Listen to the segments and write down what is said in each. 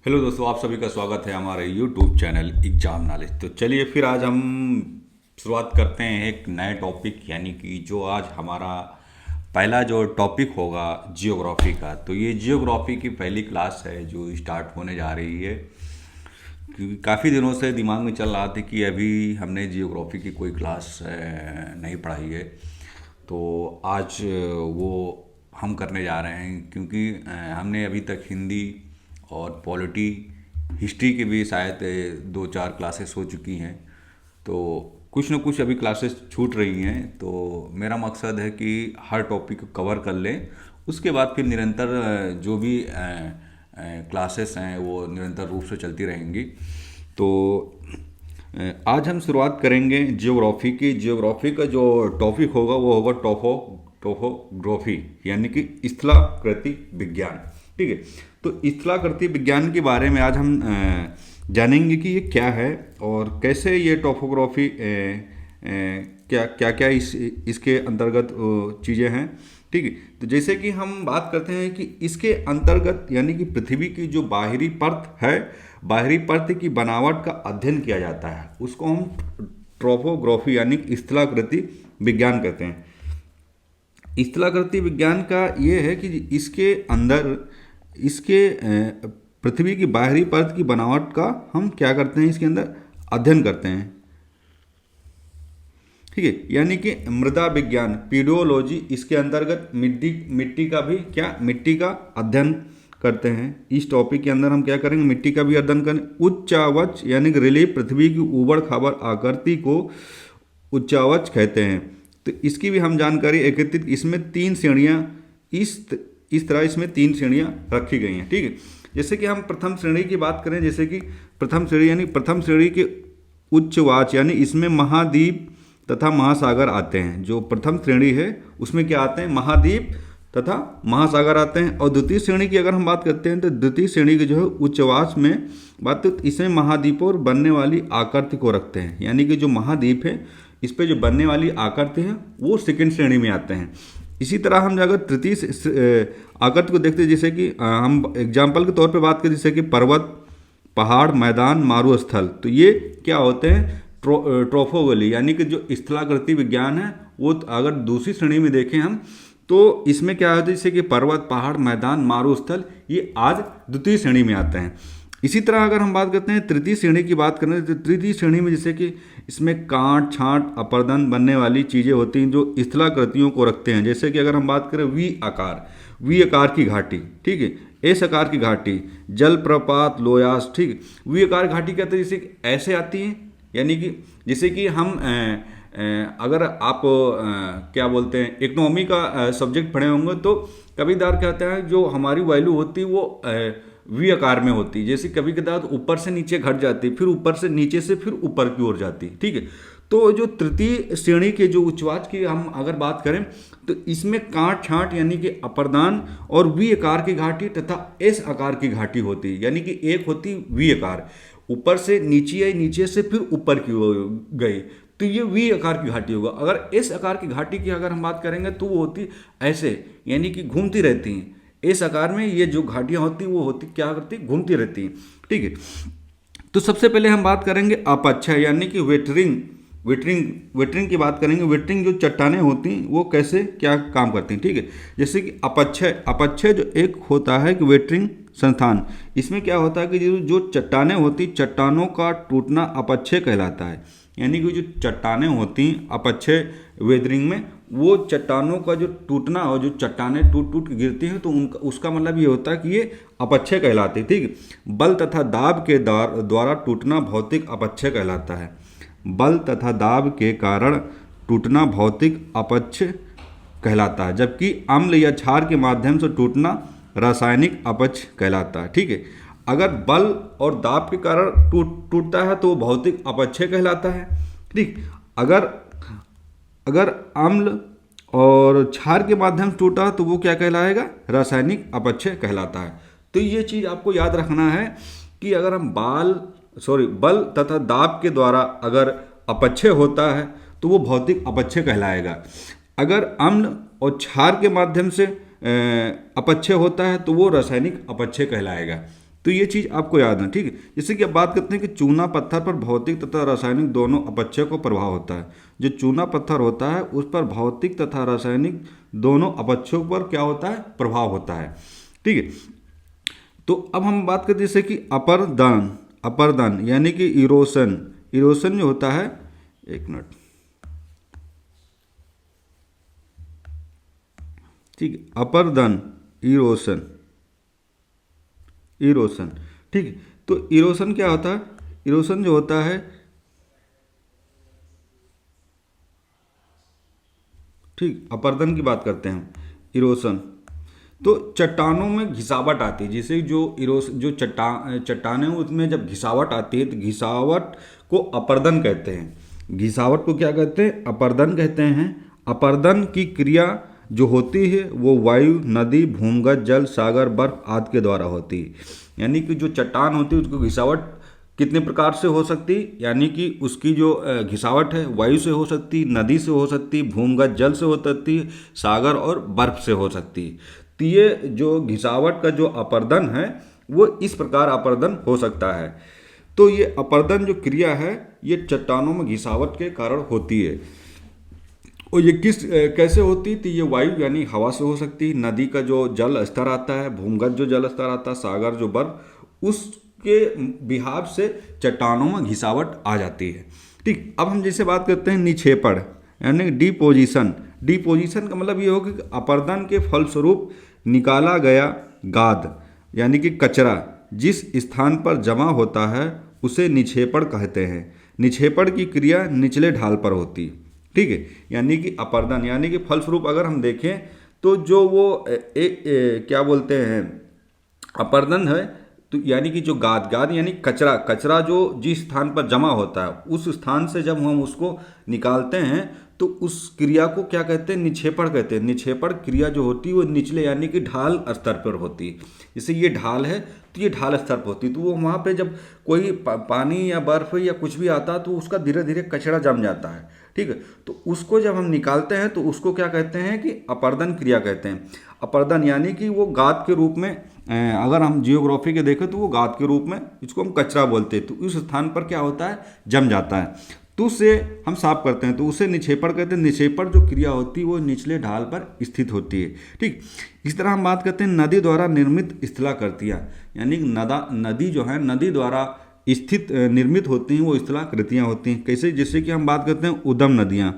Hello दोस्तों, आप सभी का स्वागत है हमारे यूट्यूब चैनल एग्जाम नॉलेज। तो चलिए फिर आज हम शुरुआत करते हैं एक नए टॉपिक, यानी कि जो आज हमारा पहला जो टॉपिक होगा जियोग्राफी का। तो ये जियोग्राफी की पहली क्लास है जो स्टार्ट होने जा रही है, क्योंकि काफ़ी दिनों से दिमाग में चल रहा था कि अभी हमने जियोग्राफी की कोई क्लास नहीं पढ़ाई है। तो आज वो हम करने जा रहे हैं, क्योंकि हमने अभी तक हिंदी और पॉलिटी हिस्ट्री की भी शायद दो चार क्लासेस हो चुकी हैं। तो कुछ न कुछ अभी क्लासेस छूट रही हैं। तो मेरा मकसद है कि हर टॉपिक को कवर कर लें, उसके बाद फिर निरंतर जो भी क्लासेस हैं वो निरंतर रूप से चलती रहेंगी। तो आज हम शुरुआत करेंगे जियोग्राफी की। जियोग्राफी का जो टॉपिक होगा वो होगा टोपोग्राफी, यानी कि स्थलाकृति विज्ञान। ठीक है, तो स्थलाकृति विज्ञान के बारे में आज हम जानेंगे कि ये क्या है और कैसे ये टोपोग्राफी क्या क्या क्या इसके अंतर्गत चीज़ें हैं। ठीक है, तो जैसे कि हम बात करते हैं कि इसके अंतर्गत यानी कि पृथ्वी की जो बाहरी परत है, बाहरी परत की बनावट का अध्ययन किया जाता है, उसको हम ट्रोपोग्राफी यानी स्थलाकृति विज्ञान कहते हैं। स्थलाकृति विज्ञान का ये है कि इसके अंदर पृथ्वी की बाहरी परत की बनावट का हम क्या करते हैं, इसके अंदर अध्ययन करते हैं। ठीक है, यानी कि मृदा विज्ञान पीडियोलॉजी, इसके अंतर्गत मिट्टी का भी मिट्टी का अध्ययन करते हैं। इस टॉपिक के अंदर हम क्या करेंगे, मिट्टी का भी अध्ययन करें। उच्चावच यानी कि रिलीफ, पृथ्वी की ऊबड़ खाबड़ आकृति को उच्चावच कहते हैं। तो इसकी भी हम जानकारी एकत्रित, इसमें तीन श्रेणियाँ इस तरह इसमें तीन श्रेणियाँ रखी गई हैं। ठीक है, जैसे कि हम प्रथम श्रेणी की बात करें, जैसे कि प्रथम श्रेणी यानी प्रथम श्रेणी के उच्चवाच, यानी इसमें महाद्वीप तथा महासागर आते हैं। जो प्रथम श्रेणी है उसमें क्या आते हैं, महाद्वीप तथा महासागर आते हैं। और द्वितीय श्रेणी की अगर हम बात करते हैं तो द्वितीय श्रेणी की जो है उच्चवाच में बात, तो इसमें महाद्वीपों और बनने वाली आकृति को रखते हैं। यानी कि जो महाद्वीप है इस पे जो बनने वाली आकृति है वो सेकंड श्रेणी में आते हैं। इसी तरह हम अगर तृतीय आकृति को देखते हैं, जैसे कि हम एग्जाम्पल के तौर पे बात करें, जैसे कि पर्वत, पहाड़, मैदान, मारुस्थल, तो ये क्या होते हैं, ट्रोपोगली, यानी कि जो स्थलाकृति विज्ञान है वो अगर दूसरी श्रेणी में देखें हम तो इसमें क्या होता है, जैसे कि पर्वत, पहाड़, मैदान, मारुस्थल, ये आज द्वितीय श्रेणी में आते हैं। इसी तरह अगर हम बात करते हैं तृतीय श्रेणी की बात करें तो तृतीय श्रेणी में जैसे कि इसमें कांट, छांट, अपरदन बनने वाली चीज़ें होती हैं जो स्थलाकृतियों को रखते हैं। जैसे कि अगर हम बात करें वी आकार की घाटी, ठीक है, एस आकार की घाटी, जलप्रपात, लोयास, ठीक है। वी आकार घाटी कहते हैं जैसे ऐसे आती है, यानी कि जैसे कि हम अगर आप क्या बोलते हैं इकोनॉमी का सब्जेक्ट पढ़े होंगे तो कभी-कभार क्या होता है, जो हमारी वैल्यू होती है वो वी आकार में होती है। जैसे कभी कदार ऊपर से नीचे घट जाती है, फिर ऊपर से नीचे से फिर ऊपर की ओर जाती है। ठीक है, तो जो तृतीय श्रेणी के जो उच्चवाच की हम अगर बात करें तो इसमें कांट, छांट यानी कि अपर्दान और वी आकार की घाटी तथा एस आकार की घाटी होती है। यानी कि एक होती वी आकार, ऊपर से नीचे आई, नीचे से फिर ऊपर की ओर गई, तो ये वी आकार की घाटी होगा। अगर एस आकार की घाटी की अगर हम बात करेंगे तो वो होती ऐसे, यानी कि घूमती रहती हैं। इस आकार में ये जो घाटियां होती वो होती क्या करती, घूमती रहती हैं। ठीक है, तो सबसे पहले हम बात करेंगे अपक्षय यानी कि वेटरिंग की बात करेंगे। वेटरिंग जो चट्टानें होती हैं वो कैसे क्या काम करती हैं। ठीक है, जैसे कि अपक्षय जो एक होता है कि वेटरिंग संस्थान, इसमें क्या होता है कि जो चट्टानें होती, चट्टानों का टूटना अपक्षय कहलाता है। यानी कि जो चट्टानें होती अपक्षय वेदरिंग में, वो चट्टानों का जो टूटना और जो चट्टानें टूट टूट के गिरती हैं तो उनका उसका मतलब ये होता है कि ये अपक्षय कहलाती है। ठीक, बल तथा दाब के द्वारा टूटना भौतिक अपक्षय कहलाता है। बल तथा दाब के कारण टूटना भौतिक अपक्षय कहलाता है, जबकि अम्ल या क्षार के माध्यम से टूटना रासायनिक अपक्षय कहलाता है। ठीक है, अगर बल और दाब के कारण टूटता है तो वो भौतिक अपक्षय कहलाता है। ठीक, अगर अम्ल और क्षार के माध्यम से टूटा तो वो क्या कहलाएगा, रासायनिक अपक्षय कहलाता है। तो ये चीज़ आपको याद रखना है कि अगर हम बल तथा दाब के द्वारा अगर अपक्षय होता है तो वो भौतिक अपक्षय कहलाएगा। अगर अम्ल और क्षार के माध्यम से अपक्षय होता है तो वो रासायनिक अपक्षय कहलाएगा। तो ये चीज़ आपको याद है, ठीक है। जैसे कि अब बात करते हैं कि चूना पत्थर पर भौतिक तथा रासायनिक दोनों अपक्षय को प्रभाव होता है। जो चूना पत्थर होता है उस पर भौतिक तथा रासायनिक दोनों अपक्षयों पर क्या होता है, प्रभाव होता है, ठीक है। तो अब हम बात करते हैं जैसे कि अपरदन, अपरदन यानी कि इरोशन, इरोशन जो होता है, एक मिनट, ठीक है, अपरदन, इरोशन, इरोशन, ठीक है। तो इरोशन क्या होता है, इरोशन जो होता है, ठीक, अपरदन की बात करते हैं हम, इरोशन। तो चट्टानों में घिसावट आती है, जैसे जो इरोस जो चट्टानें उसमें जब घिसावट आती है तो घिसावट को अपरदन कहते हैं। घिसावट को क्या कहते हैं, अपरदन कहते हैं। अपरदन की क्रिया जो होती है वो वायु, नदी, भूमिगत जल, सागर, बर्फ आदि के द्वारा होती है। यानी कि जो चट्टान होती है उसको घिसावट कितने प्रकार से हो सकती, यानी कि उसकी जो घिसावट है वायु से हो सकती, नदी से हो सकती, भूमिगत जल से हो सकती, सागर और बर्फ से हो सकती। तो ये जो घिसावट का जो अपरदन है वो इस प्रकार अपरदन हो सकता है। तो ये अपरदन जो क्रिया है ये चट्टानों में घिसावट के कारण होती है। और ये कैसे होती, तो ये वायु यानी हवा से हो सकती, नदी का जो जल स्तर आता है, भूमिगत जो जल स्तर आता है, सागर जो बर्फ, उसके बिहाव से चट्टानों में घिसावट आ जाती है, ठीक। अब हम जैसे बात करते हैं निक्षेपण यानी डिपोजिशन। डिपोजिशन का मतलब ये हो कि अपरदन के फलस्वरूप निकाला गया गाद यानी कि कचरा जिस स्थान पर जमा होता है उसे निक्षेपण कहते हैं। निक्षेपण की क्रिया निचले ढाल पर होती, ठीक है। यानी कि अपरदन यानी कि फलस्वरूप अगर हम देखें तो जो वो क्या बोलते हैं अपरदन है, तो यानी कि जो गाद, गाद यानी कचरा, कचरा जो जिस स्थान पर जमा होता है उस स्थान से जब हम उसको निकालते हैं तो उस क्रिया को क्या कहते हैं, निक्षेपण कहते हैं। निक्षेपण क्रिया जो होती है वो निचले यानी कि ढाल स्तर पर होती है। जैसे ये ढाल है तो ये ढाल स्तर पर होती है, तो वो वहाँ पे जब कोई पानी या बर्फ या कुछ भी आता है तो उसका धीरे धीरे कचरा जम जाता है, ठीक है। तो उसको जब हम निकालते हैं तो उसको क्या कहते हैं कि अपरदन क्रिया कहते हैं। अपरदन यानी कि वो गाद के रूप में, अगर हम जियोग्राफी के देखें तो वो गाद के रूप में इसको हम कचरा बोलते हैं, तो उस स्थान पर क्या होता है, जम जाता है, तो उसे हम साफ करते हैं, तो उसे निक्षेपण कहते हैं। निक्षेपण जो क्रिया होती है वो निचले ढाल पर स्थित होती है, ठीक। इस तरह हम बात करते हैं नदी द्वारा निर्मित स्थलाकृतियाँ, यानी नदी जो है नदी द्वारा स्थित निर्मित होती हैं वो स्थलाकृतियाँ होती हैं। कैसे, जैसे कि हम बात करते हैं उद्गम नदियाँ।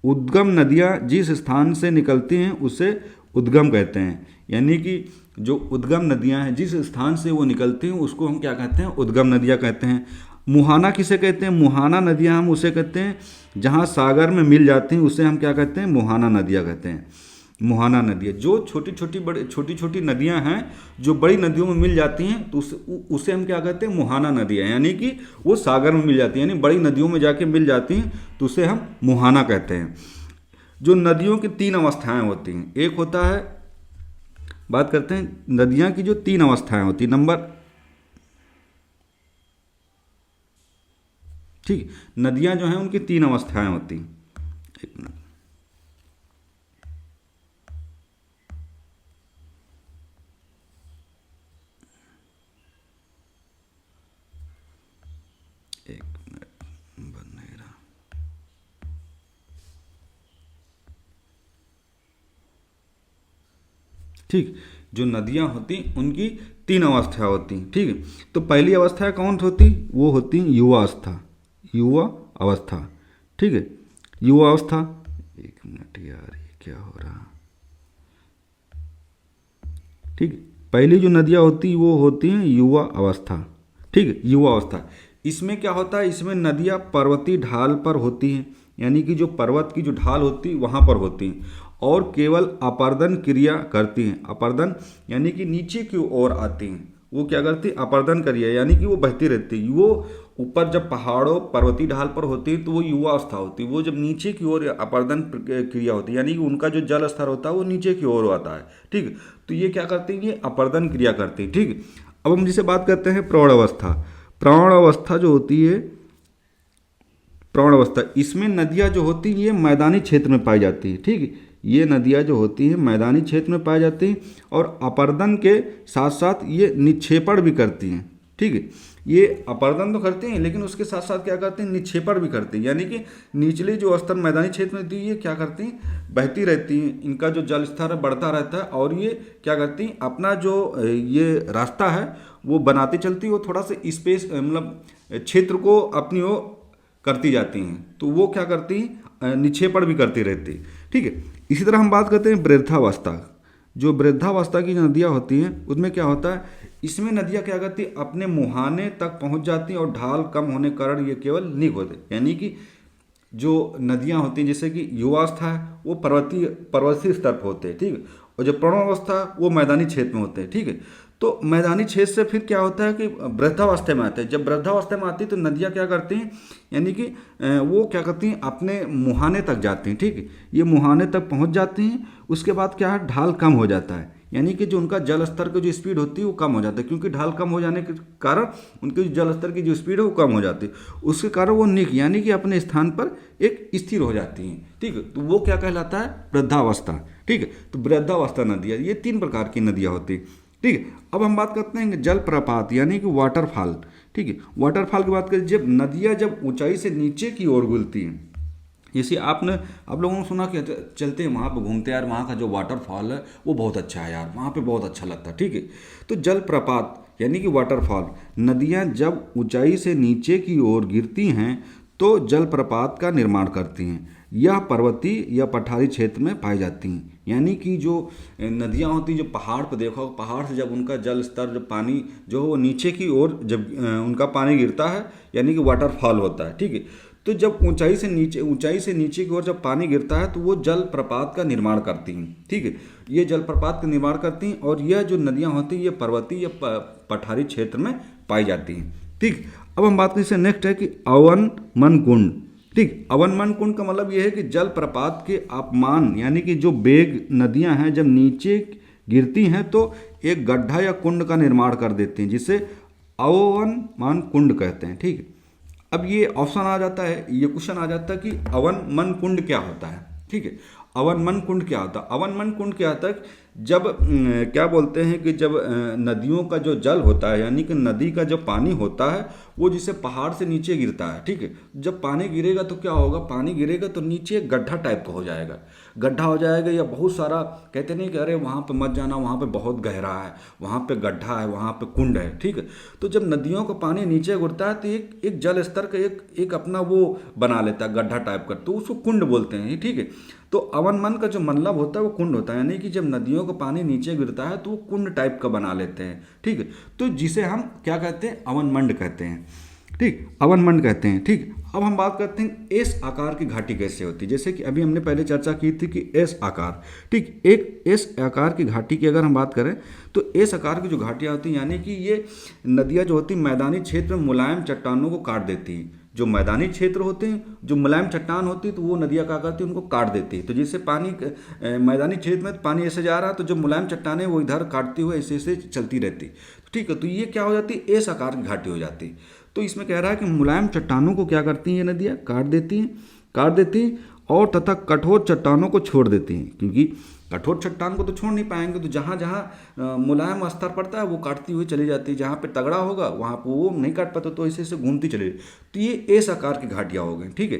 उद्गम नदियाँ जिस स्थान से निकलती हैं उसे उद्गम कहते हैं। यानी कि जो उद्गम नदियाँ हैं जिस स्थान से वो निकलती हैं उसको हम क्या कहते हैं, उद्गम नदियाँ कहते हैं। मुहाना किसे कहते हैं, मुहाना नदियाँ हम उसे कहते हैं जहाँ सागर में मिल जाती हैं उसे हम क्या कहते हैं, मुहाना नदियाँ कहते हैं। मुहाना नदियाँ जो छोटी छोटी नदियाँ हैं जो बड़ी नदियों में मिल जाती हैं तो उसे हम क्या कहते हैं, मुहाना नदियाँ, यानी कि वो सागर में मिल जाती हैं, यानी बड़ी नदियों में जाके मिल जाती हैं तो उसे हम मुहाना कहते हैं। जो नदियों की तीन अवस्थाएं होती हैं, एक होता है, बात करते हैं नदियाँ की जो तीन अवस्थाएं होती, नंबर, ठीक, नदियाँ जो हैं उनकी तीन अवस्थाएं होती। एक मिनट, एक मिनट, बंद नहीं रहा, ठीक। जो नदियाँ होती उनकी तीन अवस्था होती, ठीक है। तो पहली अवस्था कौन होती, वो होती युवा अवस्था, युवा अवस्था, ठीक है। युवा अवस्था, एक मिनट यार ये क्या हो रहा, ठीक है। पहली जो नदियाँ होती वो होती हैं युवा अवस्था, ठीक है, युवा अवस्था। इसमें क्या होता है, इसमें नदियाँ पर्वतीय ढाल पर होती हैं, यानी कि जो पर्वत की जो ढाल होती है वहाँ पर होती हैं और केवल अपरदन क्रिया करती हैं। अपरदन यानी कि नीचे की ओर आती हैं, वो क्या करती है, अपरदन क्रिया, यानी कि वो बहती रहती है। वो ऊपर जब पहाड़ों पर्वतीय ढाल पर होती है तो वो युवा अवस्था होती है। वो जब नीचे की ओर अपरदन क्रिया होती है, यानी कि उनका जो जल स्तर होता है वो नीचे की ओर आता है, ठीक। तो ये क्या करती है, ये अपरदन क्रिया करती है, ठीक। अब हम जिसे बात करते हैं प्रौढ़ अवस्था। प्रौढ़ अवस्था जो होती है, प्रौढ़ अवस्था, इसमें नदियाँ जो होती हैं ये मैदानी क्षेत्र में पाई जाती है, ठीक है। ये नदियाँ जो होती हैं मैदानी क्षेत्र में पाई जाती हैं और अपर्दन के साथ साथ ये निक्षेपण भी करती हैं। ठीक है, ये अपर्दन तो करते हैं लेकिन उसके साथ साथ क्या करते हैं, निक्षेपण भी करते हैं, यानी कि निचले जो स्तर मैदानी क्षेत्र में होती है ये क्या करती हैं, बहती रहती हैं, इनका जो जल स्तर है बढ़ता रहता है और ये क्या करती हैं, अपना जो ये रास्ता है वो बनाती चलती है, वो थोड़ा सा स्पेस मतलब क्षेत्र को अपनी ओर करती जाती हैं, तो वो क्या करती हैं, निक्षेपण भी करती रहती है। ठीक है, इसी तरह हम बात करते हैं वृद्धावस्था। जो वृद्धावस्था की नदियाँ होती हैं उसमें क्या होता है, इसमें नदियाँ क्या करती हैं, अपने मुहाने तक पहुंच जाती हैं और ढाल कम होने के कारण ये केवल नीक होते, यानी कि जो नदियाँ होती हैं जैसे कि युवावस्था है वो पर्वतीय स्तर पर होते हैं। ठीक है, और जो प्रौढ़ावस्था वो मैदानी क्षेत्र में होते हैं। ठीक है, तो मैदानी क्षेत्र से फिर क्या होता है कि वृद्धावस्था में आते हैं। जब वृद्धावस्था में आती है तो नदियाँ क्या करती हैं, यानी कि वो क्या करती हैं, अपने मुहाने तक जाती हैं। ठीक है, ये मुहाने तक पहुंच जाती हैं, उसके बाद क्या है, ढाल कम हो जाता है, यानी कि जो उनका जल स्तर की जो स्पीड होती है वो कम हो जाता है, क्योंकि ढाल कम हो जाने के कारण उनके जो जल स्तर की जो स्पीड है वो कम हो जाती है, उसके कारण वो निक यानी कि अपने स्थान पर एक स्थिर हो जाती हैं। ठीक है, तो वो क्या कहलाता है, वृद्धावस्था। ठीक है, तो वृद्धावस्था नदियाँ, ये 3 प्रकार की नदियाँ होती हैं। ठीक है, अब हम बात करते हैं जलप्रपात यानी कि वाटरफॉल। ठीक है, वाटरफॉल की बात करें, जब नदियाँ जब ऊंचाई से नीचे की ओर गिरती हैं, जैसे आप लोगों ने सुना कि चलते हैं वहाँ पे घूमते यार, वहाँ का जो वाटरफॉल है वो बहुत अच्छा है यार, वहाँ पे बहुत अच्छा लगता है। ठीक है, तो जलप्रपात यानी कि वाटरफॉल, नदियाँ जब ऊंचाई से नीचे की ओर गिरती हैं तो जलप्रपात का निर्माण करती हैं। यह पर्वतीय या पठारी क्षेत्र में पाई जाती हैं, यानी कि जो नदियाँ होती हैं जो पहाड़ पर देखो, पहाड़ से जब उनका जल स्तर, जब पानी जो है वो नीचे की ओर जब उनका पानी गिरता है यानी कि वाटरफॉल होता है। ठीक है, तो जब ऊंचाई से नीचे की ओर जब पानी गिरता है तो वो जलप्रपात का निर्माण करती हैं। ठीक है, ये जलप्रपात का निर्माण करती हैं और यह जो नदियाँ होती हैं ये पर्वतीय या पठारी क्षेत्र में पाई जाती हैं। ठीक, अब हम बात करें नेक्स्ट है कि अवनमन कुंड। ठीक, अवनमन कुंड का मतलब यह है कि जलप्रपात के अपमान यानी कि जो बेग नदियाँ हैं जब नीचे गिरती हैं तो एक गड्ढा या कुंड का निर्माण कर देती हैं, जिसे अवनमन कुंड कहते हैं। ठीक है, अब ये ऑप्शन आ जाता है, ये क्वेश्चन आ जाता है कि अवनमन कुंड क्या होता है। ठीक है, अवनमन कुंड क्या होता है, अवनमन कुंड क्या होता है, जब क्या बोलते हैं कि जब नदियों का जो जल होता है यानी कि नदी का जो पानी होता है वो जिसे पहाड़ से नीचे गिरता है। ठीक है, जब पानी गिरेगा तो क्या होगा, पानी गिरेगा तो नीचे एक गड्ढा टाइप का हो जाएगा, गड्ढा हो जाएगा या बहुत सारा, कहते नहीं कि अरे वहाँ पे मत जाना, वहाँ पे बहुत गहरा है, वहाँ पे गड्ढा है, वहाँ पे कुंड है। ठीक है, तो जब नदियों का पानी नीचे गिरता है तो एक जल स्तर का एक अपना वो बना लेता है गड्ढा टाइप का, तो उसको कुंड बोलते हैं। ठीक है, तो अवनमन का जो मतलब होता है वो कुंड होता है, यानी कि जब नदियों का पानी नीचे गिरता है तो वो कुंड टाइप का बना लेते हैं। ठीक है, तो जिसे हम क्या कहते हैं, अवनमंड कहते हैं। ठीक, अवनमंड कहते हैं। ठीक, अब हम बात करते हैं एस आकार की घाटी कैसे होती है, जैसे कि अभी हमने पहले चर्चा की थी कि एस आकार। ठीक, एक एस आकार की घाटी की अगर हम बात करें तो एस आकार की जो घाटियाँ होती हैं यानी कि ये नदियाँ जो होती हैं मैदानी क्षेत्र में मुलायम चट्टानों को काट देती हैं। जो मैदानी क्षेत्र होते हैं, जो मुलायम चट्टान होती है तो वो नदियाँ क्या करती है, उनको काट देती है। तो जैसे पानी मैदानी क्षेत्र में पानी ऐसे जा रहा है तो जो मुलायम चट्टानें वो इधर काटती हुए ऐसे ऐसे चलती रहती। ठीक है, तो ये क्या हो जाती है, एस आकार की घाटी हो जाती है। तो इसमें कह रहा है कि मुलायम चट्टानों को क्या करती हैं ये नदियाँ, काट देती हैं और तथा कठोर चट्टानों को छोड़ देती हैं, क्योंकि कठोर चट्टान को तो छोड़ नहीं पाएंगे, तो जहाँ जहाँ मुलायम स्तर पड़ता है वो काटती हुई चली जाती है, जहाँ पे तगड़ा होगा वहाँ पे वो नहीं काट पाते तो ऐसे ऐसे घूमती चली जाती। तो ये एस आकार की घाटियाँ हो गई। ठीक है,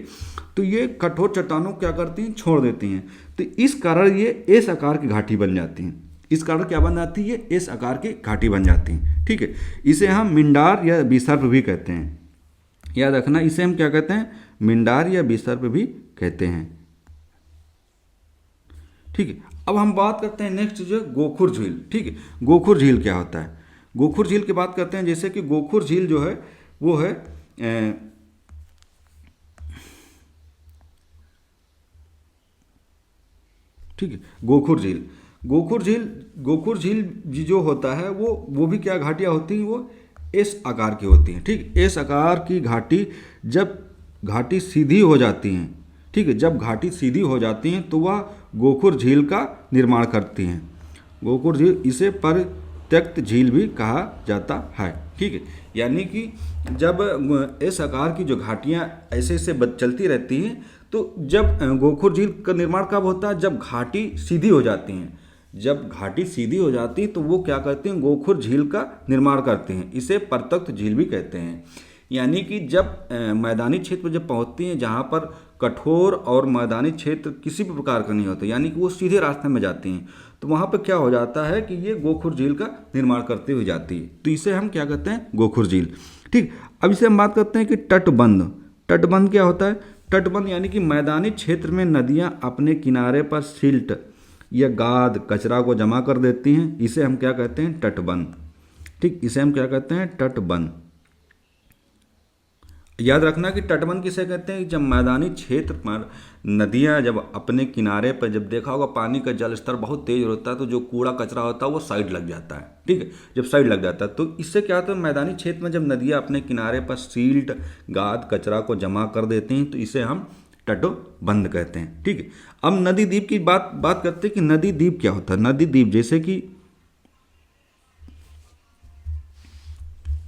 तो ये कठोर चट्टानों को क्या करती हैं, छोड़ देती हैं, तो इस कारण ये एस आकार की घाटी बन जाती हैं। इस कारण क्या बन जाती है, एस आकार की घाटी बन जाती है। ठीक है, इसे हम मिंडार या विसर्प भी कहते हैं, याद रखना, इसे हम क्या कहते हैं, मिंडार या विसर्प भी कहते हैं। ठीक है, अब हम बात करते हैं नेक्स्ट जो गोखुर झील। ठीक है, गोखुर झील क्या होता है, गोखुर झील की बात करते हैं, जैसे कि गोखुर झील जो है वो है ठीक है, गोखुर झील जो होता है वो भी क्या घाटियाँ होती हैं, वो एस आकार की होती हैं। ठीक, एस आकार की घाटी जब घाटी सीधी हो जाती हैं, ठीक है, जब घाटी सीधी हो जाती हैं तो वह गोखुर झील का निर्माण करती हैं। गोखुर झील, इसे परित्यक्त झील भी कहा जाता है। ठीक है, यानी कि जब इस आकार की जो घाटियाँ ऐसे ऐसे चलती रहती हैं तो जब गोखुर झील का निर्माण कब होता है, जब घाटी सीधी हो जाती है। जब घाटी सीधी हो जाती है तो वो क्या करते हैं, गोखुर झील का निर्माण करते हैं। इसे परतख्त झील भी कहते हैं। यानी कि जब मैदानी क्षेत्र में जब पहुंचती हैं जहाँ पर कठोर और मैदानी क्षेत्र किसी भी प्रकार का नहीं होता, यानी कि वो सीधे रास्ते में जाती हैं, तो वहाँ पर क्या हो जाता है कि ये गोखुर झील का निर्माण करते हुए जाती है। तो इसे हम क्या कहते हैं, गोखुर झील। ठीक, अब इसे हम बात करते हैं कि तटबंध। तटबंध क्या होता है? तटबंध यानी कि मैदानी क्षेत्र में नदियाँ अपने किनारे पर सिल्ट या गाद कचरा को जमा कर देती हैं, इसे हम क्या कहते हैं, तटबंध। ठीक, इसे हम क्या कहते हैं, तटबंध। याद रखना कि तटबंध किसे कहते हैं, जब मैदानी क्षेत्र पर नदियां जब अपने किनारे पर, जब देखा होगा पानी का जल स्तर बहुत तेज होता है तो जो कूड़ा कचरा होता है वो साइड लग जाता है। ठीक है, जब साइड लग जाता है तो इससे क्या होता है, मैदानी क्षेत्र में जब नदियां अपने किनारे पर सील्ट गाद कचरा को जमा कर देती हैं तो इसे हम तटबंध कहते हैं। ठीक है, अब नदी द्वीप की बात करते हैं कि नदी द्वीप क्या होता है। नदी द्वीप जैसे कि,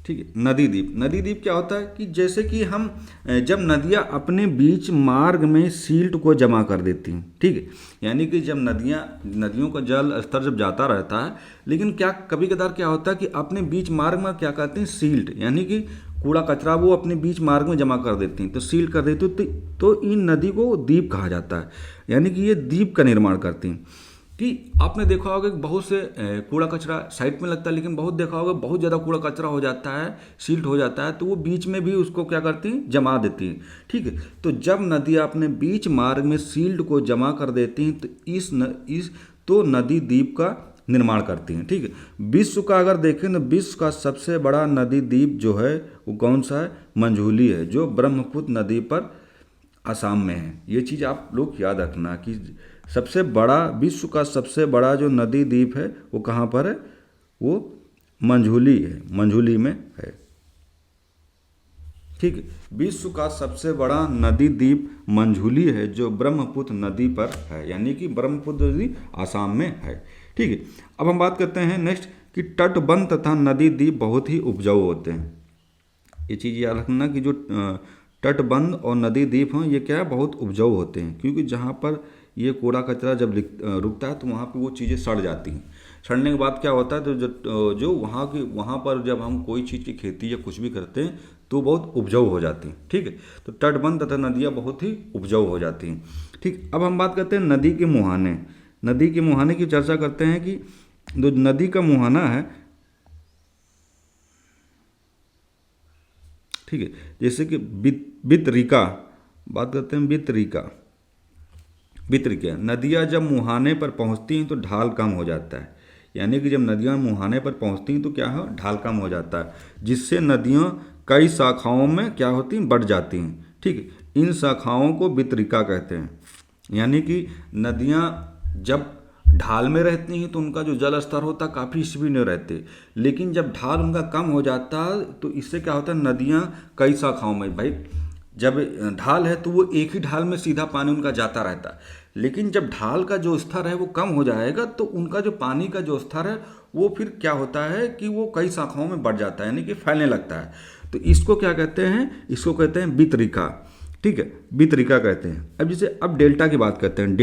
ठीक है, नदी द्वीप क्या होता है कि जैसे कि हम जब नदियाँ अपने बीच मार्ग में सील्ट को जमा कर देती हैं। ठीक है, यानी कि जब नदियों का जल स्तर जब जाता रहता है, लेकिन क्या कभी कभार क्या होता है कि अपने बीच मार्ग में क्या कहते हैं, सील्ट, यानी कि कूड़ा कचरा वो अपने बीच मार्ग में जमा कर देती हैं, तो सील्ट कर देती हैं, तो इन नदी को द्वीप कहा जाता है। यानी कि ये द्वीप का निर्माण करती हैं। कि आपने देखा होगा कि बहुत से कूड़ा कचरा साइड में लगता है, लेकिन बहुत देखा होगा बहुत ज़्यादा कूड़ा कचरा हो जाता है, सील्ट हो जाता है, तो वो बीच में भी उसको क्या करती हैं, जमा देती हैं। ठीक है, तो जब नदियाँ अपने बीच मार्ग में सील्ट को जमा कर देती हैं तो नदी द्वीप का निर्माण करती हैं। ठीक है, विश्व का अगर देखें तो विश्व का सबसे बड़ा नदी द्वीप जो है वो कौन सा है, मंझूली है, जो ब्रह्मपुत्र नदी पर असम में है। ये चीज़ आप लोग याद रखना कि सबसे बड़ा, विश्व का सबसे बड़ा जो नदी द्वीप है वो कहाँ पर है, वो मंझूली है, मंझूली में है। ठीक है, विश्व का सबसे बड़ा नदी द्वीप मंझूली है जो ब्रह्मपुत्र नदी पर है, यानी कि ब्रह्मपुत्र नदी असम में है। ठीक है, अब हम बात करते हैं नेक्स्ट कि तटबंध तथा नदी द्वीप बहुत ही उपजाऊ होते हैं। ये चीज़ याद रखना कि जो तटबंध और नदी द्वीप हैं ये क्या है, बहुत उपजाऊ होते हैं, क्योंकि जहाँ पर ये कूड़ा कचरा जब रुकता है तो वहाँ पे वो चीज़ें सड़ जाती हैं। सड़ने के बाद क्या होता है, तो जो वहाँ पर जब हम कोई चीज़ की खेती या कुछ भी करते हैं तो बहुत उपजाऊ हो जाती हैं। ठीक है, तो तटबंध तथा नदियाँ बहुत ही उपजाऊ हो जाती हैं। ठीक, अब हम बात करते हैं नदी के मुहाने। नदी के मुहाने की चर्चा करते हैं कि जो नदी का मुहाना है, ठीक है, जैसे कि वितरिका, बात करते हैं वितरिका। नदियाँ जब मुहाने पर पहुँचती हैं तो ढाल कम हो जाता है। यानी कि जब नदियाँ मुहाने पर पहुँचती हैं तो क्या है, ढाल कम हो जाता है, जिससे नदियाँ कई शाखाओं में क्या होती हैं, बढ़ जाती हैं। ठीक है, इन शाखाओं को वितरिका कहते हैं। यानी कि नदियाँ जब ढाल में रहती हैं तो उनका जो जल स्तर होता है काफ़ी स्पीड में रहते, लेकिन जब ढाल उनका कम हो जाता है तो इससे क्या होता है, नदियाँ कई शाखाओं में, भाई जब ढाल है तो वो एक ही ढाल में सीधा पानी उनका जाता रहता है, लेकिन जब ढाल का जो स्तर है वो कम हो जाएगा तो उनका जो पानी का जो स्तर है वो फिर क्या होता है कि वो कई शाखाओं में बढ़ जाता है, यानी कि फैलने लगता है। तो इसको क्या कहते हैं, इसको कहते हैं वितरिका। ठीक है, वितरिका कहते हैं। अब जैसे अब डेल्टा की बात करते हैं।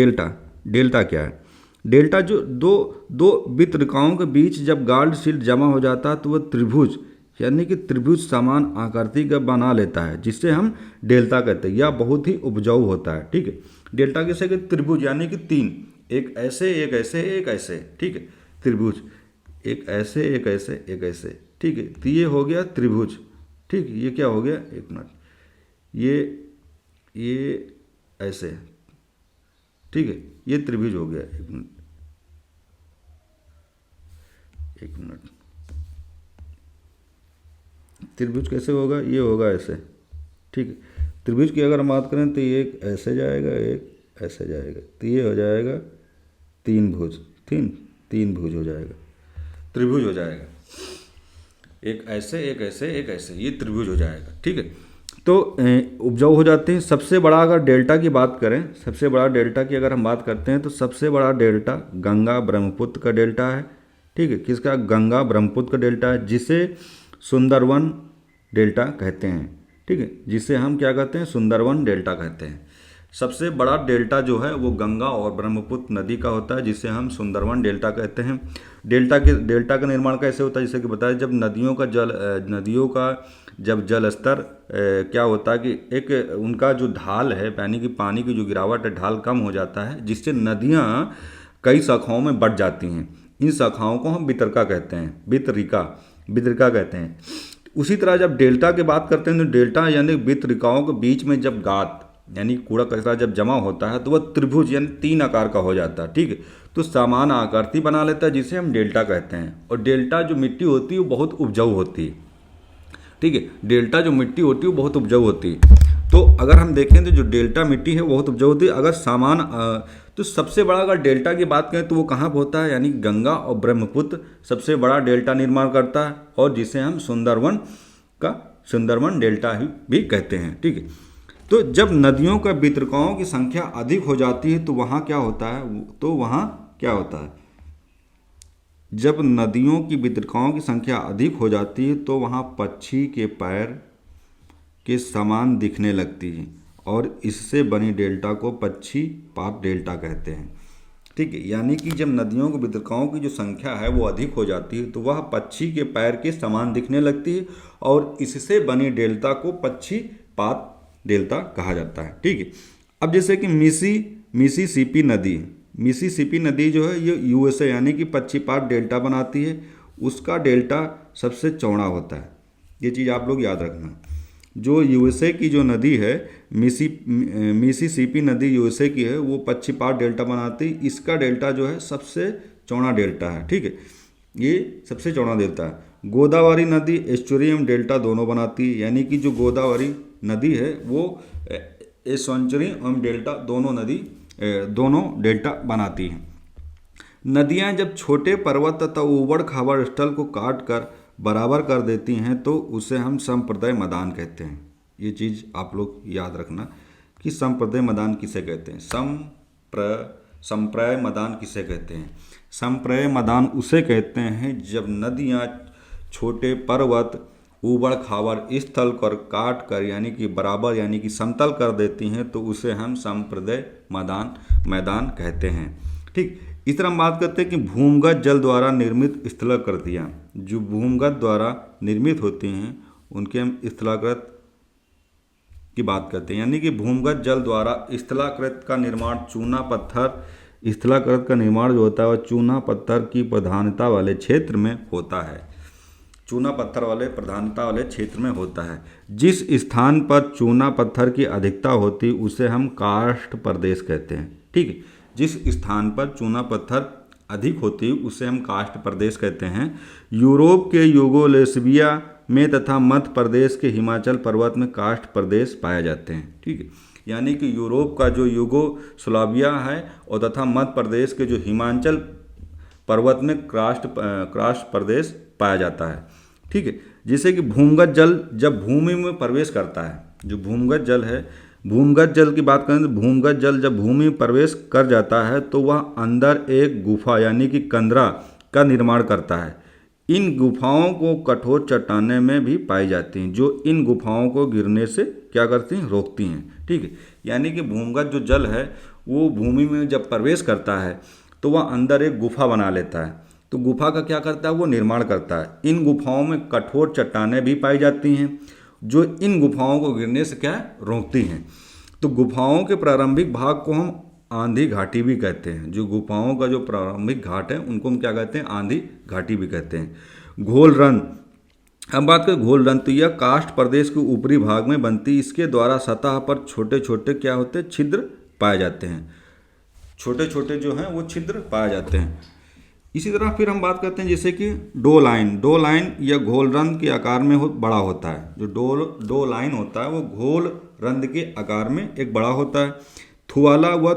डेल्टा क्या है, डेल्टा जो दो वितरिकाओं के बीच जब गार्ड सिल्ट जमा हो जाता है तो वह त्रिभुज, यानी कि त्रिभुज समान आकृति का बना लेता है, जिससे हम डेल्टा कहते हैं। यह बहुत ही उपजाऊ होता है। ठीक है, डेल्टा किसे कहते, त्रिभुज, यानी कि तीन, एक ऐसे एक ऐसे एक ऐसे। ठीक है, त्रिभुज, एक ऐसे एक ऐसे एक ऐसे। ठीक है, तो ये हो गया त्रिभुज। ठीक, ये क्या हो गया, एक मिनट, ये ऐसे। ठीक है, ये त्रिभुज हो गया। एक मिनट, त्रिभुज कैसे होगा, ये होगा ऐसे। ठीक है, त्रिभुज की अगर हम बात करें तो ये एक ऐसे जाएगा, एक ऐसे जाएगा, तो ये हो जाएगा तीन भुज, तीन भुज हो जाएगा, त्रिभुज हो जाएगा। एक ऐसे एक ऐसे एक ऐसे, ये त्रिभुज हो जाएगा। ठीक है, तो उपजाऊ हो जाते हैं। सबसे बड़ा अगर डेल्टा की बात करें, सबसे बड़ा डेल्टा की अगर हम बात करते हैं तो सबसे बड़ा डेल्टा गंगा ब्रह्मपुत्र का डेल्टा है। ठीक है, किसका, गंगा ब्रह्मपुत्र का डेल्टा है, जिसे सुंदरवन डेल्टा कहते हैं। ठीक है, जिसे हम क्या कहते हैं, सुंदरवन डेल्टा कहते हैं। सबसे बड़ा डेल्टा जो है वो गंगा और ब्रह्मपुत्र नदी का होता है, जिसे हम सुंदरवन डेल्टा कहते हैं। डेल्टा का निर्माण कैसे होता है, जैसे कि बताया, जब नदियों का जब जल स्तर क्या होता है कि एक उनका जो ढाल है, यानी कि पानी की जो गिरावट है, ढाल कम हो जाता है, जिससे नदियाँ कई शाखाओं में बढ़ जाती हैं। इन शाखाओं को हम वितरका कहते हैं, वितरिका कहते हैं। उसी तरह जब डेल्टा की बात करते हैं तो डेल्टा यानी वितरिकाओं के बीच में जब गात यानी कूड़ा कचरा जब जमा होता है तो वह त्रिभुज यानी 3 आकार का हो जाता है, ठीक है। तो समान आकृति बना लेता है, जिसे हम डेल्टा कहते हैं। और डेल्टा जो मिट्टी होती है वो बहुत उपजाऊ होती है, ठीक है। डेल्टा जो मिट्टी होती है वो बहुत उपजाऊ होती है। तो अगर हम देखें तो जो डेल्टा मिट्टी है वो बहुत उपजाऊ होती है। अगर तो सबसे बड़ा अगर डेल्टा की बात करें तो वो कहाँ पर होता है, यानी गंगा और ब्रह्मपुत्र सबसे बड़ा डेल्टा निर्माण करता है, और जिसे हम सुंदरवन डेल्टा भी कहते हैं, ठीक है। तो जब नदियों का वितरकों की संख्या अधिक हो जाती है तो वहाँ क्या होता है, जब नदियों की वितरकों की संख्या अधिक हो जाती है तो वहाँ पक्षी के पैर के समान दिखने लगती है, और इससे बनी डेल्टा को पक्षी पात डेल्टा कहते हैं, ठीक है। यानी कि जब नदियों के वितरकों की जो संख्या है वो अधिक हो जाती है तो वह पक्षी के पैर के समान दिखने लगती है, और इससे बनी डेल्टा को पक्षी पात डेल्टा कहा जाता है, ठीक है। अब जैसे कि मिसिसिपी नदी जो है ये यूएसए यानी कि पक्षीपात डेल्टा बनाती है। उसका डेल्टा सबसे चौड़ा होता है, ये चीज़ आप लोग याद रखना। जो यूएसए की जो नदी है मिसिसिपी नदी यूएसए की है, वो पक्षीपात डेल्टा बनाती है। इसका डेल्टा जो है सबसे चौड़ा डेल्टा है, ठीक है, ये सबसे चौड़ा डेल्टा है। गोदावरी नदी एस्चुरियम डेल्टा दोनों बनाती है, यानी कि जो गोदावरी नदी है वो एस्चुरियम एवं डेल्टा दोनों डेल्टा बनाती हैं। नदियां जब छोटे पर्वत तथा ऊबड़ खाबड़ स्थल को काट कर बराबर कर देती हैं तो उसे हम संप्रदाय मैदान कहते हैं। ये चीज़ आप लोग याद रखना कि संप्रदाय मैदान किसे कहते हैं, संप्रदाय मैदान किसे कहते हैं। संप्रदाय मैदान उसे कहते हैं जब नदियाँ छोटे पर्वत ऊबड़ खाबड़ स्थल कर काट कर यानी कि बराबर यानी कि समतल कर देती हैं तो उसे हम संप्रदाय मैदान कहते हैं, ठीक। इस तरह हम बात करते हैं कि भूमिगत जल द्वारा निर्मित स्थलाकृतियाँ जो भूमिगत द्वारा निर्मित होती हैं उनके हम स्थलाकृत की बात करते हैं, यानी कि भूमिगत जल द्वारा स्थलाकृत का निर्माण स्थलाकृत का निर्माण जो होता है वह चूना पत्थर की प्रधानता वाले क्षेत्र में होता है। चूना पत्थर वाले प्रधानता वाले क्षेत्र में होता है। जिस स्थान पर चूना पत्थर की अधिकता होती उसे हम काष्ठ प्रदेश कहते हैं, ठीक है। जिस स्थान पर चूना पत्थर अधिक होती उसे हम काष्ठ प्रदेश कहते हैं। यूरोप के यूगोस्लाविया में तथा मध्य प्रदेश के हिमाचल पर्वत में काष्ठ प्रदेश पाए जाते हैं, ठीक है। यानी कि यूरोप का जो यूगोस्लाविया है और तथा मध्य प्रदेश के जो हिमाचल पर्वत में काष्ठ प्रदेश पाया जाता है, ठीक है। जैसे कि भूमिगत जल जब भूमि में प्रवेश करता है, जो भूमिगत जल है, भूमिगत जल की बात करें तो भूमिगत जल जब भूमि में प्रवेश कर जाता है तो वह अंदर एक गुफा यानी कि कंदरा का निर्माण करता है। इन गुफाओं को कठोर चट्टानें में भी पाई जाती हैं जो इन गुफाओं को गिरने से क्या करती हैं, रोकती हैं, ठीक है। यानी कि भूमिगत जो जल है वो भूमि में जब प्रवेश करता है तो वह अंदर एक गुफा बना लेता है, तो गुफा का क्या करता है, वो निर्माण करता है। इन गुफाओं में कठोर चट्टानें भी पाई जाती हैं जो इन गुफाओं को गिरने से क्या रोकती हैं। तो गुफाओं के प्रारंभिक भाग को हम आंधी घाटी भी कहते हैं। जो गुफाओं का जो प्रारंभिक घाट है उनको हम क्या कहते हैं, आंधी घाटी भी कहते हैं। घोल रन, अब बात करें घोल रन, तो यह काष्ठ प्रदेश के ऊपरी भाग में बनती, इसके द्वारा सतह पर छोटे छोटे क्या होते हैं, छिद्र पाए जाते हैं। छोटे छोटे जो हैं वो छिद्र पाए जाते हैं। इसी तरह फिर हम बात करते हैं जैसे कि डो लाइन या घोल रंध्र के आकार में बड़ा होता है। जो डो लाइन होता है वो घोल रंध्र के आकार में एक बड़ा होता है। थुआला व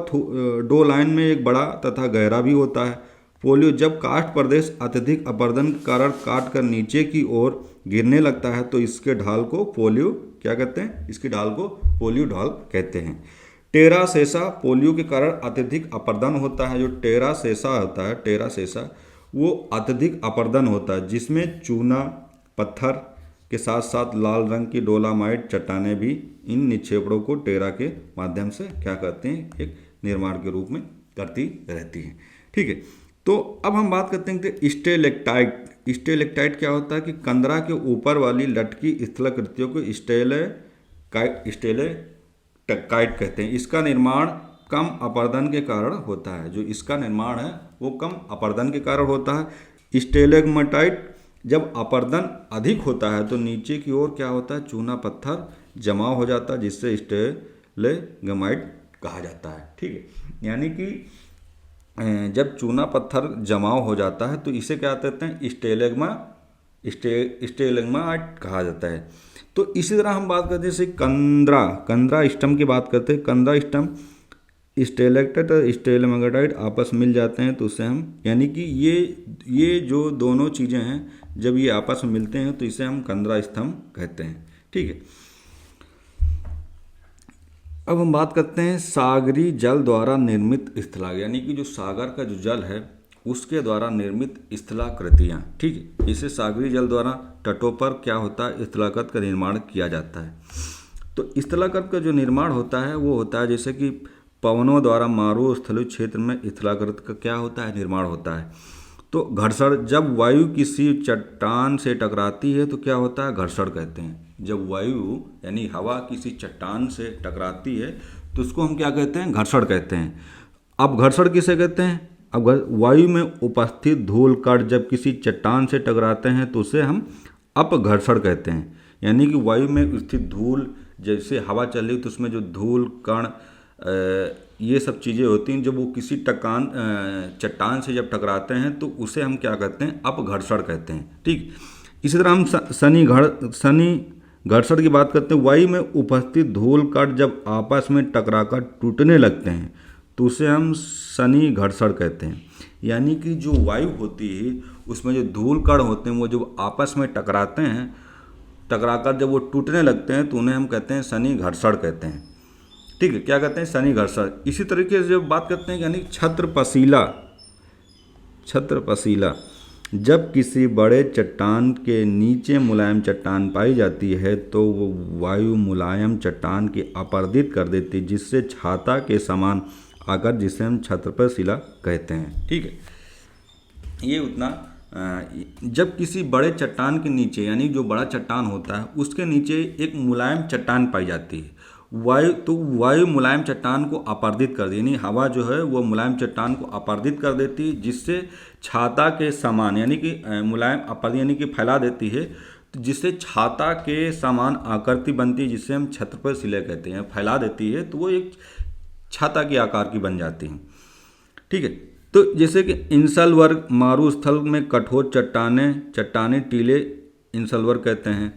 डो लाइन में एक बड़ा तथा गहरा भी होता है। पोलियो, जब काष्ठ प्रदेश अत्यधिक अपरदन के कारण काट कर नीचे की ओर गिरने लगता है तो इसके ढाल को पोलियो क्या कहते हैं, इसकी ढाल को पोलियो ढाल कहते हैं। टेरासेसा, पोलियो के कारण अत्यधिक अपरदन होता है। जो टेरासेसा होता है, टेरासेसा वो अत्यधिक अपरदन होता है जिसमें चूना पत्थर के साथ साथ लाल रंग की डोलामाइट चट्टानें भी इन निक्षेपणों को टेरा के माध्यम से क्या करते हैं, एक निर्माण के रूप में करती रहती हैं। ठीक है, तो अब हम बात करते हैं कि स्टेलेक्टाइट। स्टेलेक्टाइट क्या होता है कि कंदरा के ऊपर वाली लटकी स्थलाकृतियों को स्टेलेकाइट कहते हैं। इसका निर्माण कम अपर्दन के कारण होता है। जो इसका निर्माण है वो कम अपर्दन के कारण होता है। स्टेलेगमाटाइट जब अपर्दन अधिक होता है तो नीचे की ओर क्या होता है, चूना पत्थर जमा हो जाता है, जिससे स्टेलेगमाइट कहा जाता है। ठीक है, यानी कि जब चूना पत्थर जमाव हो जाता है तो इसे क्या कहते हैं, स्टेलेग्माइट कहा जाता है। तो इसी तरह हम बात करते हैं जैसे कंदरा स्टम की बात करते हैं। कंदरा स्टम स्टेलेक्टाइट और स्टेलेगमाटाइट आपस मिल जाते हैं तो उससे हम, यानी कि ये जो दोनों चीज़ें हैं जब ये आपस में मिलते हैं तो इसे हम कंदरा स्तंभ कहते हैं। ठीक है, अब हम बात करते हैं सागरी जल द्वारा निर्मित स्थलाकृतियाँ, यानी कि जो सागर का जो जल है उसके द्वारा निर्मित स्थलाकृतियाँ। ठीक है, इसे सागरी जल द्वारा तटों पर क्या होता है, स्थलाकृत का निर्माण किया जाता है। तो स्थलाकृत का जो निर्माण होता है वो होता है जैसे कि पवनों द्वारा मरुस्थलीय क्षेत्र में स्थलाकृत का क्या होता है, निर्माण होता है। तो घर्षण, जब वायु किसी चट्टान से टकराती है तो क्या होता है, घर्षण कहते हैं। जब वायु यानी हवा किसी चट्टान से टकराती है तो उसको हम क्या कहते हैं, घर्षण कहते हैं। अब घर्षण किसे कहते हैं, अब वायु में उपस्थित धूल कण जब किसी चट्टान से टकराते हैं तो उसे हम अपघर्षण कहते हैं। यानी कि वायु में स्थित धूल, जैसे हवा चल रही तो उसमें जो धूल कण ये सब चीज़ें होती हैं, जब वो किसी चट्टान से जब टकराते हैं तो उसे हम क्या कहते हैं, अपघर्षण कहते हैं। ठीक, इसी तरह हम शनि घर्षण की बात करते हैं। वायु में उपस्थित धूल कण जब आपस में टकराकर टूटने लगते हैं तो उसे हम शनि घर्षण कहते हैं। यानी कि जो वायु होती है उसमें जो धूल कण होते हैं वो जब आपस में टकराते हैं, टकराकर जब वो टूटने लगते हैं तो उन्हें हम कहते हैं शनि घर्षण कहते हैं। ठीक है, क्या कहते हैं, शनि घर्षण। इसी तरीके से जब बात करते हैं यानी छत्रपशीला, जब किसी बड़े चट्टान के नीचे मुलायम चट्टान पाई जाती है तो वो वायु मुलायम चट्टान की अपर्दित कर देती है, जिससे छाता के समान आकर, जिसे हम छत्रपशीला कहते हैं। ठीक है, ये उतना जब किसी बड़े चट्टान के नीचे, यानी जो बड़ा चट्टान होता है उसके नीचे एक मुलायम चट्टान पाई जाती है, वायु मुलायम चट्टान को अपर्दित कर दी, यानी हवा जो है वो मुलायम चट्टान को अपर्दित कर देती है, जिससे छाता के समान, यानी कि मुलायम अपर्दित यानी कि फैला देती है, तो जिससे छाता के समान आकृति बनती है, जिसे हम छत्रपशीला कहते हैं। फैला देती है तो वो एक छाता के आकार की बन जाती है। ठीक है, तो जैसे कि इंसल वर्ग मारुस्थल में कठोर चट्टाने टीले इंसल वर्ग कहते हैं।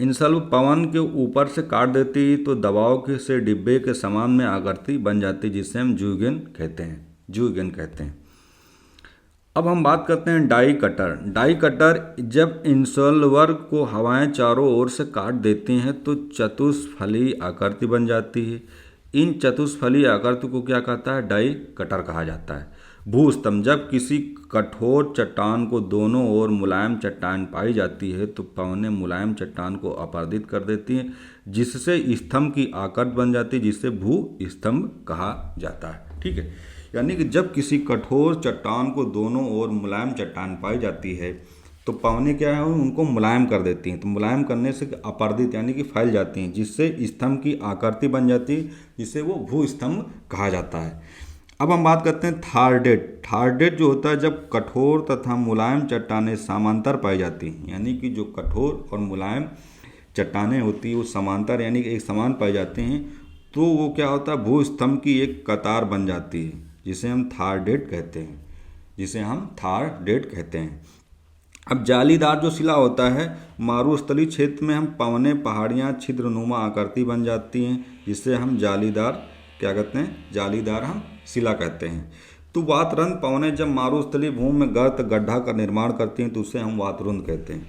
इंसल पवन के ऊपर से काट देती तो दबाव से डिब्बे के समान में आकृति बन जाती, जिसे हम जूगेन कहते हैं। अब हम बात करते हैं डाई कटर। जब इंसल वर्ग को हवाएं चारों ओर से काट देती हैं तो चतुष्फली आकृति बन जाती है। इन चतुष्फली आकृति को क्या कहता है, डाई कटर कहा जाता है। भूस्तंभ, जब किसी कठोर चट्टान को दोनों ओर मुलायम चट्टान पाई जाती है तो पवनें मुलायम चट्टान को अपर्दित कर देती हैं, जिससे स्तंभ की आकृति बन जाती है, जिसे भूस्तंभ कहा जाता है। ठीक है, यानी कि जब किसी कठोर चट्टान को दोनों ओर मुलायम चट्टान पाई जाती है तो पवनें क्या है, उनको मुलायम कर देती हैं। तो मुलायम करने से अपर्दित यानी कि फैल जाती हैं, जिससे स्तंभ की आकृति बन जाती है, जिसे वो भूस्तंभ कहा जाता है। अब हम बात करते हैं थारडेट जो होता है जब कठोर तथा मुलायम चट्टानें समांतर पाई जाती हैं, यानी कि जो कठोर और मुलायम चट्टानें होती हैं वो समांतर यानी कि एक समान पाई जाती हैं, तो वो क्या होता है, भूस्तंभ की एक कतार बन जाती है, जिसे हम थारडेट कहते हैं। अब जालीदार जो शिला होता है, मरुस्थलीय क्षेत्र में हम पवनें पहाड़ियाँ छिद्रनुमा आकृति बन जाती हैं, जिससे हम जालीदार हम शिला कहते हैं। तो वातरंध पवनें जब मरुस्थलीय भूमि में गर्त गड्ढा का निर्माण करती हैं तो उसे हम वातरुंध कहते हैं।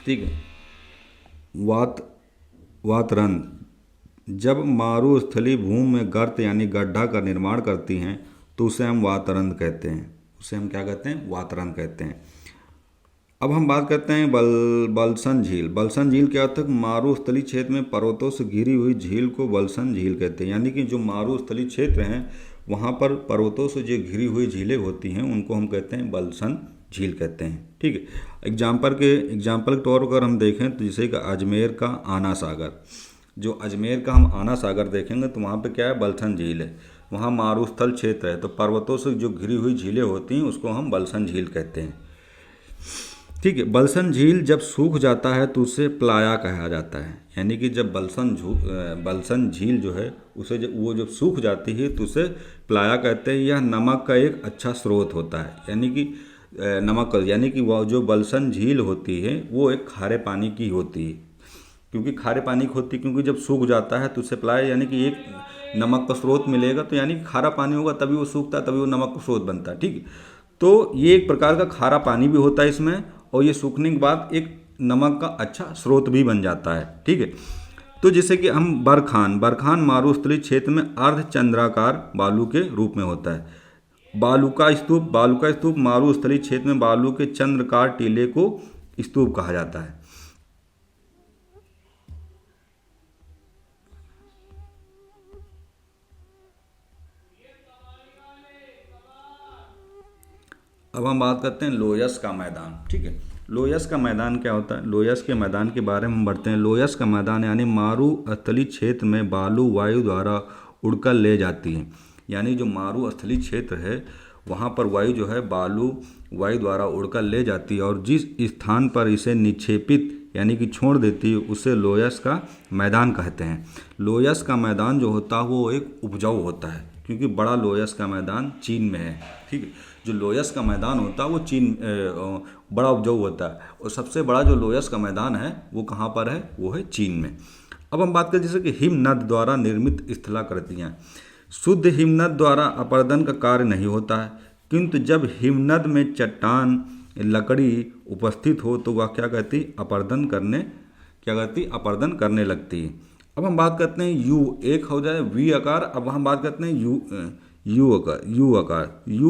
ठीक है, वातरंध जब मरुस्थलीय भूमि में गर्त यानी गड्ढा का निर्माण करती हैं तो उसे हम वातरंध कहते हैं। उसे हम क्या कहते हैं, वातरंध कहते हैं। अब हम बात करते हैं बलसन झील। बलसन झील क्या होता है? मारुस्थलीय क्षेत्र में पर्वतों से घिरी हुई झील को बलसन झील कहते हैं। यानी कि जो मारुस्थलीय क्षेत्र हैं वहाँ पर पर्वतों से जो घिरी हुई झीलें होती हैं उनको हम कहते हैं बलसन झील कहते हैं। ठीक है। एग्जाम्पल के तौर पर हम देखें तो जैसे कि अजमेर का आना सागर, जो अजमेर का हम आना सागर देखेंगे तो वहाँ पे क्या है? बलसन झील है। वहाँ मारुस्थल क्षेत्र है, तो पर्वतों से जो घिरी हुई झीलें होती हैं उसको हम बलसन झील कहते हैं। ठीक है। बलसन झील जब सूख जाता है तो उसे प्लाया कहा जाता है। यानी कि जब बलसन झील जो है उसे जब सूख जाती है तो उसे प्लाया कहते हैं। यह नमक का एक अच्छा स्रोत होता है। यानी कि यानी कि वह जो बलसन झील होती है वो एक खारे पानी की होती है। क्योंकि खारे पानी की होती है, क्योंकि जब सूख जाता है तो उसे प्लाया यानी कि एक नमक का स्रोत मिलेगा, तो यानी कि खारा पानी होगा तभी वो सूखता है, तभी वो नमक का स्रोत बनता है। ठीक है। तो ये एक प्रकार का खारा पानी भी होता है इसमें, और ये सूखने के बाद एक नमक का अच्छा स्रोत भी बन जाता है। ठीक है। तो जैसे कि हम बरखान मारुस्थलीय क्षेत्र में अर्धचंद्राकार बालू के रूप में होता है। बालू का स्तूप मारुस्थलीय क्षेत्र में बालू के चंद्रकार टीले को स्तूप कहा जाता है। अब हम बात करते हैं लोयस का मैदान। ठीक है। लोयस का मैदान क्या होता है? लोयस के मैदान के बारे में हम बढ़ते हैं। लोयस का मैदान यानी मारुस्थलीय क्षेत्र में बालू वायु द्वारा उड़कर ले जाती है। यानी जो मारुस्थलीय क्षेत्र है वहाँ पर वायु जो है बालू वायु द्वारा उड़कर ले जाती है, और जिस स्थान पर इसे निक्षेपित यानी कि छोड़ देती है उसे लोयस का मैदान कहते हैं। लोयस का मैदान जो होता है वो एक उपजाऊ होता है, क्योंकि बड़ा लोयस का मैदान चीन में है। ठीक है। जो लोयस का मैदान होता है वो बड़ा उपजाऊ होता है, और सबसे बड़ा जो लोयस का मैदान है वो कहाँ पर है? वो है चीन में। अब हम बात करें जैसे कि हिमनद द्वारा निर्मित स्थलाकृतियाँ। शुद्ध हिमनद द्वारा अपरदन का कार्य नहीं होता है, किंतु जब हिमनद में चट्टान लकड़ी उपस्थित हो तो वह अपरदन करने लगती है। अब हम बात करते हैं एक हो जाए वी आकार। अब हम बात करते हैं यू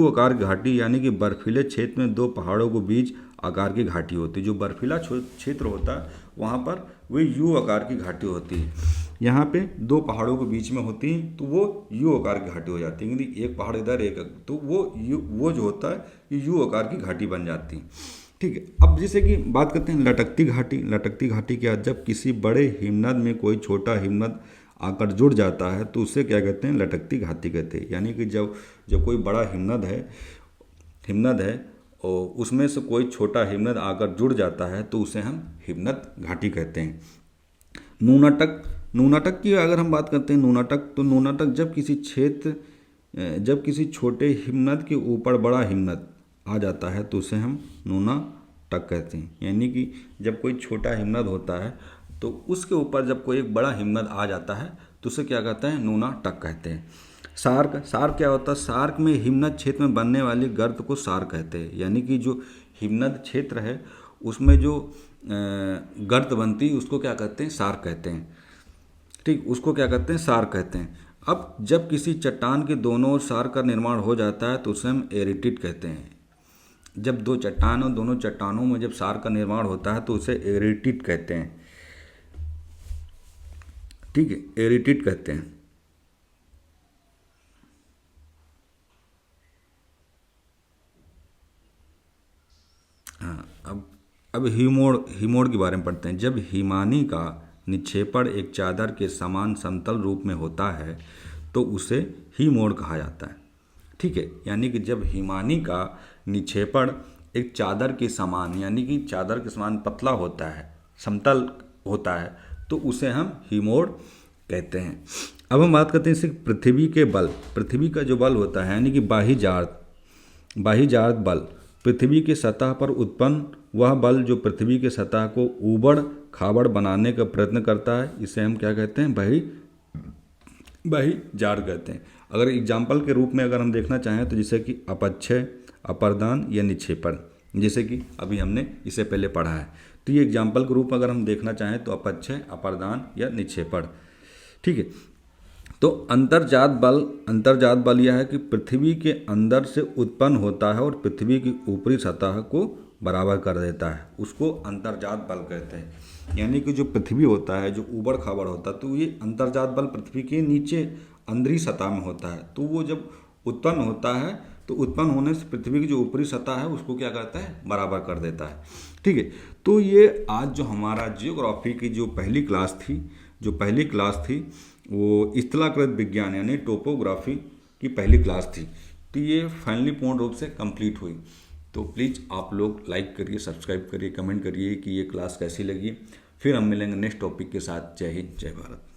आकार की घाटी, यानी कि बर्फीले क्षेत्र में दो पहाड़ों के बीच आकार की घाटी होती है। जो बर्फीला क्षेत्र होता है वहाँ पर वही यू आकार की घाटी होती है। यहाँ पे दो पहाड़ों के बीच में होती है तो वो यू आकार की घाटी हो जाती है। यदि एक पहाड़ इधर एक, तो वो जो होता है ये यू आकार की घाटी बन जाती है। ठीक है। अब जैसे कि बात करते हैं लटकती घाटी। लटकती घाटी क्या? जब किसी बड़े हिमनद में कोई छोटा हिमनद आकर जुड़ जाता है तो उसे क्या कहते हैं? लटकती घाटी कहते हैं। यानी कि जब कोई बड़ा हिमनद है और उसमें से कोई छोटा हिमनद आकर जुड़ जाता है तो उसे हम हिमनद घाटी कहते हैं। नूनाटक की अगर हम बात करते हैं नूनाटक जब किसी छोटे हिमनद के ऊपर बड़ा हिमनद आ जाता है तो उसे हम नूनाटक कहते हैं। यानी कि जब कोई छोटा हिमनद होता है तो उसके ऊपर जब कोई एक बड़ा हिमनद आ जाता है तो उसे क्या कहते हैं? नूनाटक कहते हैं। सार्क क्या होता है? सार्क में हिमनद क्षेत्र में बनने वाली गर्त को सार्क कहते हैं। यानी कि जो हिमनद क्षेत्र है उसमें जो गर्त बनती है उसको क्या कहते हैं? सार्क कहते हैं। ठीक, उसको क्या कहते हैं? सार्क कहते हैं। अब जब किसी चट्टान के दोनों ओर सार्क का निर्माण हो जाता है तो उसे हम एरिटिट कहते हैं। जब दो चट्टान और दोनों चट्टानों में जब सार्क का निर्माण होता है तो उसे एरिटिट कहते हैं। ठीक है, एरिटिट कहते हैं। हाँ, अब हिमोड़ के बारे में पढ़ते हैं। जब हिमानी का निक्षेपण एक चादर के समान समतल रूप में होता है तो उसे हिमोड़ कहा जाता है। ठीक है, यानी कि जब हिमानी का निक्षेपण एक चादर के समान यानी कि चादर के समान पतला होता है, समतल होता है, तो उसे हम हिमोड़ कहते हैं। अब हम बात करते हैं इससे पृथ्वी के बल। पृथ्वी का जो बल होता है यानी कि बाह्यजात बल, पृथ्वी की सतह पर उत्पन्न वह बल जो पृथ्वी की सतह को ऊबड़ खाबड़ बनाने का प्रयत्न करता है, इसे हम क्या कहते हैं? बाह्यजात कहते हैं। अगर एग्जाम्पल के रूप में अगर हम देखना चाहें तो जैसे कि अपक्षय, अपर्दान या निक्षेपण, जैसे कि अभी हमने इसे पहले पढ़ा है, तो ये एग्जाम्पल के रूप में अगर हम देखना चाहें तो अपक्षय, अपर्दान या निक्षेपण। ठीक है, तो अंतर्जात बल यह है कि पृथ्वी के अंदर से उत्पन्न होता है और पृथ्वी की ऊपरी सतह को बराबर कर देता है, उसको अंतर्जात बल कहते हैं। यानी कि जो पृथ्वी होता है, जो ऊबड़ खाबड़ होता है, तो ये अंतर्जात बल पृथ्वी के नीचे अंदरी सतह में होता है। तो वो जब उत्पन्न होता है तो उत्पन्न होने से पृथ्वी की जो ऊपरी सतह है उसको क्या करता है, बराबर कर देता है। ठीक है, तो ये आज जो हमारा जियोग्राफी की जो पहली क्लास थी वो स्थलाकृत विज्ञान यानी टोपोग्राफी की पहली क्लास थी। तो ये फाइनली पूर्ण रूप से कंप्लीट हुई। तो प्लीज़ आप लोग लाइक करिए, सब्सक्राइब करिए, कमेंट करिए कि ये क्लास कैसी लगी। फिर हम मिलेंगे नेक्स्ट टॉपिक के साथ। जय हिंद, जय भारत।